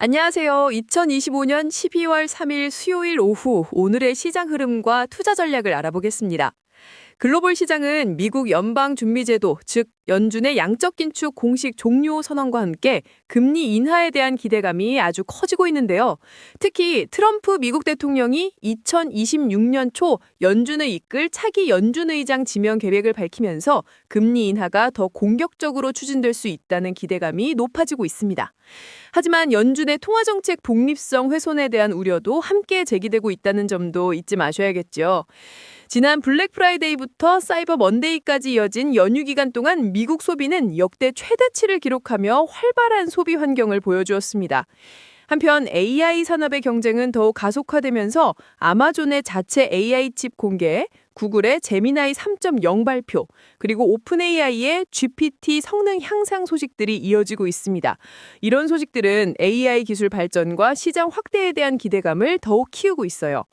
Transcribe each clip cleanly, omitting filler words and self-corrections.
안녕하세요. 2025년 12월 3일 수요일 오후 오늘의 시장 흐름과 투자 전략을 알아보겠습니다. 글로벌 시장은 미국 연방준비제도, 즉 연준의 양적 긴축 공식 종료 선언과 함께 금리 인하에 대한 기대감이 아주 커지고 있는데요. 특히 트럼프 미국 대통령이 2026년 초 연준을 이끌 차기 연준의장 지명 계획을 밝히면서 금리 인하가 더 공격적으로 추진될 수 있다는 기대감이 높아지고 있습니다. 하지만 연준의 통화정책 독립성 훼손에 대한 우려도 함께 제기되고 있다는 점도 잊지 마셔야겠죠. 지난 블랙 프라이데이부터 사이버 먼데이까지 이어진 연휴 기간 동안 미국 소비는 역대 최대치를 기록하며 활발한 소비 환경을 보여주었습니다. 한편 AI 산업의 경쟁은 더욱 가속화되면서 아마존의 자체 AI 칩 공개, 구글의 제미나이 3.0 발표, 그리고 오픈 AI의 GPT 성능 향상 소식들이 이어지고 있습니다. 이런 소식들은 AI 기술 발전과 시장 확대에 대한 기대감을 더욱 키우고 있어요.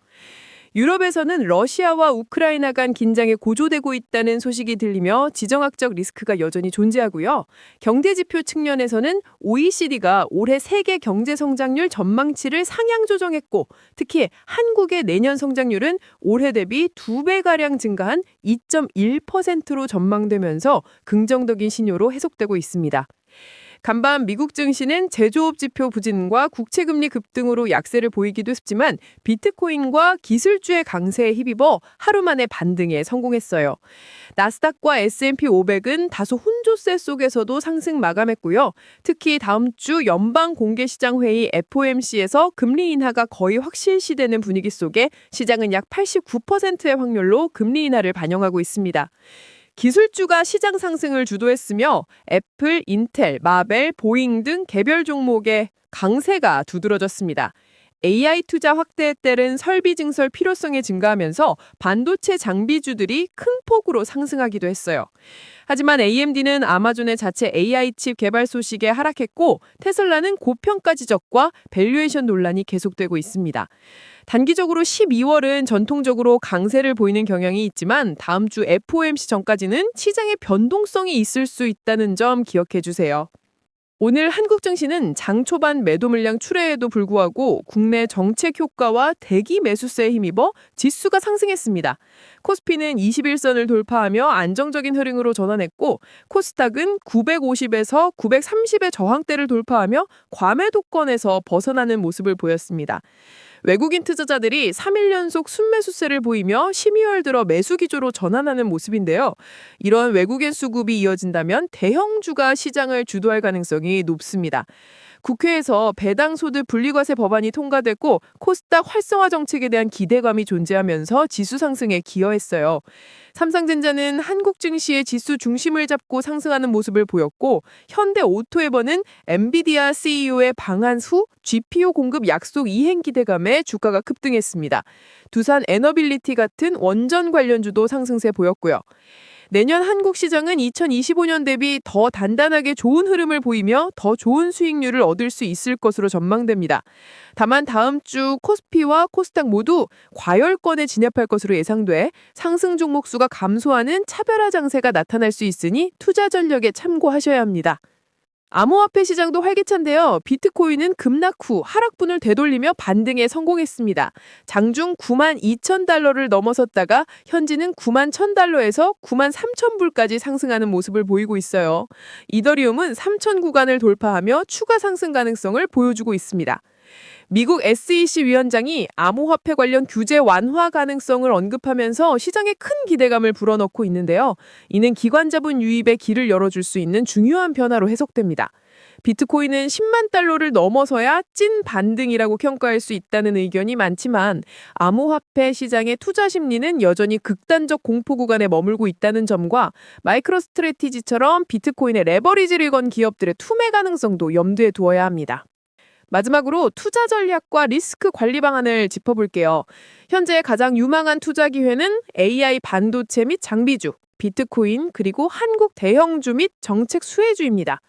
유럽에서는 러시아와 우크라이나 간 긴장이 고조되고 있다는 소식이 들리며 지정학적 리스크가 여전히 존재하고요. 경제지표 측면에서는 OECD가 올해 세계 경제 성장률 전망치를 상향 조정했고, 특히 한국의 내년 성장률은 올해 대비 2배가량 증가한 2.1%로 전망되면서 긍정적인 신호로 해석되고 있습니다. 간밤 미국 증시는 제조업 지표 부진과 국채금리 급등으로 약세를 보이기도 했지만 비트코인과 기술주의 강세에 힘입어 하루 만에 반등에 성공했어요. 나스닥과 S&P 500은 다소 혼조세 속에서도 상승 마감했고요. 특히 다음 주 연방공개시장회의 FOMC에서 금리 인하가 거의 확실시되는 분위기 속에 시장은 약 89%의 확률로 금리 인하를 반영하고 있습니다. 기술주가 시장 상승을 주도했으며 애플, 인텔, 마벨, 보잉 등 개별 종목의 강세가 두드러졌습니다. AI 투자 확대에 따른 설비 증설 필요성이 증가하면서 반도체 장비주들이 큰 폭으로 상승하기도 했어요. 하지만 AMD는 아마존의 자체 AI 칩 개발 소식에 하락했고, 테슬라는 고평가 지적과 밸류에이션 논란이 계속되고 있습니다. 단기적으로 12월은 전통적으로 강세를 보이는 경향이 있지만 다음 주 FOMC 전까지는 시장의 변동성이 있을 수 있다는 점 기억해 주세요. 오늘 한국 증시는 장 초반 매도 물량 출회에도 불구하고 국내 정책 효과와 대기 매수세에 힘입어 지수가 상승했습니다. 코스피는 21선을 돌파하며 안정적인 흐름으로 전환했고, 코스닥은 950에서 930의 저항대를 돌파하며 과매도권에서 벗어나는 모습을 보였습니다. 외국인 투자자들이 3일 연속 순매수세를 보이며 12월 들어 매수 기조로 전환하는 모습인데요. 이런 외국인 수급이 이어진다면 대형주가 시장을 주도할 가능성이 높습니다. 국회에서 배당소득 분리과세 법안이 통과됐고 코스닥 활성화 정책에 대한 기대감이 존재하면서 지수 상승에 기여했어요. 삼성전자는 한국 증시의 지수 중심을 잡고 상승하는 모습을 보였고, 현대오토에버는 엔비디아 CEO의 방한 후 GPU 공급 약속 이행 기대감에 주가가 급등했습니다. 두산 에너빌리티 같은 원전 관련주도 상승세 보였고요. 내년 한국 시장은 2025년 대비 더 단단하게 좋은 흐름을 보이며 더 좋은 수익률을 얻을 수 있을 것으로 전망됩니다. 다만 다음 주 코스피와 코스닥 모두 과열권에 진입할 것으로 예상돼 상승 종목 수가 감소하는 차별화 장세가 나타날 수 있으니 투자 전략에 참고하셔야 합니다. 암호화폐 시장도 활기찬데요. 비트코인은 급락 후 하락분을 되돌리며 반등에 성공했습니다. 장중 92,000달러를 넘어섰다가 현지는 91,000달러에서 93,000불까지 상승하는 모습을 보이고 있어요. 이더리움은 3,000 구간을 돌파하며 추가 상승 가능성을 보여주고 있습니다. 미국 SEC 위원장이 암호화폐 관련 규제 완화 가능성을 언급하면서 시장에 큰 기대감을 불어넣고 있는데요. 이는 기관 자본 유입에 길을 열어줄 수 있는 중요한 변화로 해석됩니다. 비트코인은 10만 달러를 넘어서야 찐 반등이라고 평가할 수 있다는 의견이 많지만 암호화폐 시장의 투자 심리는 여전히 극단적 공포 구간에 머물고 있다는 점과 마이크로스트래티지처럼 비트코인에 레버리지를 건 기업들의 투매 가능성도 염두에 두어야 합니다. 마지막으로 투자 전략과 리스크 관리 방안을 짚어볼게요. 현재 가장 유망한 투자 기회는 AI 반도체 및 장비주, 비트코인, 그리고 한국 대형주 및 정책 수혜주입니다.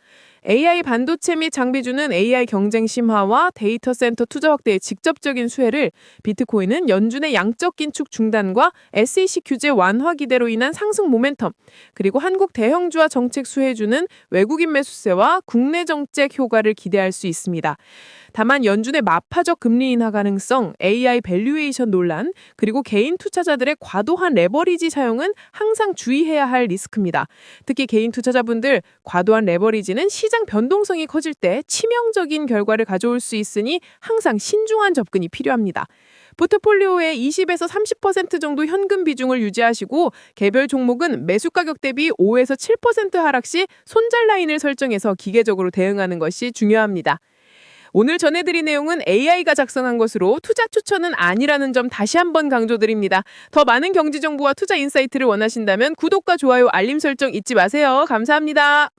AI 반도체 및 장비주는 AI 경쟁 심화와 데이터 센터 투자 확대의 직접적인 수혜를, 비트코인은 연준의 양적 긴축 중단과 SEC 규제 완화 기대로 인한 상승 모멘텀, 그리고 한국 대형주와 정책 수혜주는 외국인 매수세와 국내 정책 효과를 기대할 수 있습니다. 다만 연준의 마파적 금리 인하 가능성, AI 밸류에이션 논란, 그리고 개인 투자자들의 과도한 레버리지 사용은 항상 주의해야 할 리스크입니다. 특히 개인 투자자분들, 과도한 레버리지는 시장 변동성이 커질 때 치명적인 결과를 가져올 수 있으니 항상 신중한 접근이 필요합니다. 포트폴리오의 20에서 30% 정도 현금 비중을 유지하시고 개별 종목은 매수 가격 대비 5에서 7% 하락 시 손절 라인을 설정해서 기계적으로 대응하는 것이 중요합니다. 오늘 전해드린 내용은 AI가 작성한 것으로 투자 추천은 아니라는 점 다시 한번 강조드립니다. 더 많은 경제 정보와 투자 인사이트를 원하신다면 구독과 좋아요, 알림 설정 잊지 마세요. 감사합니다.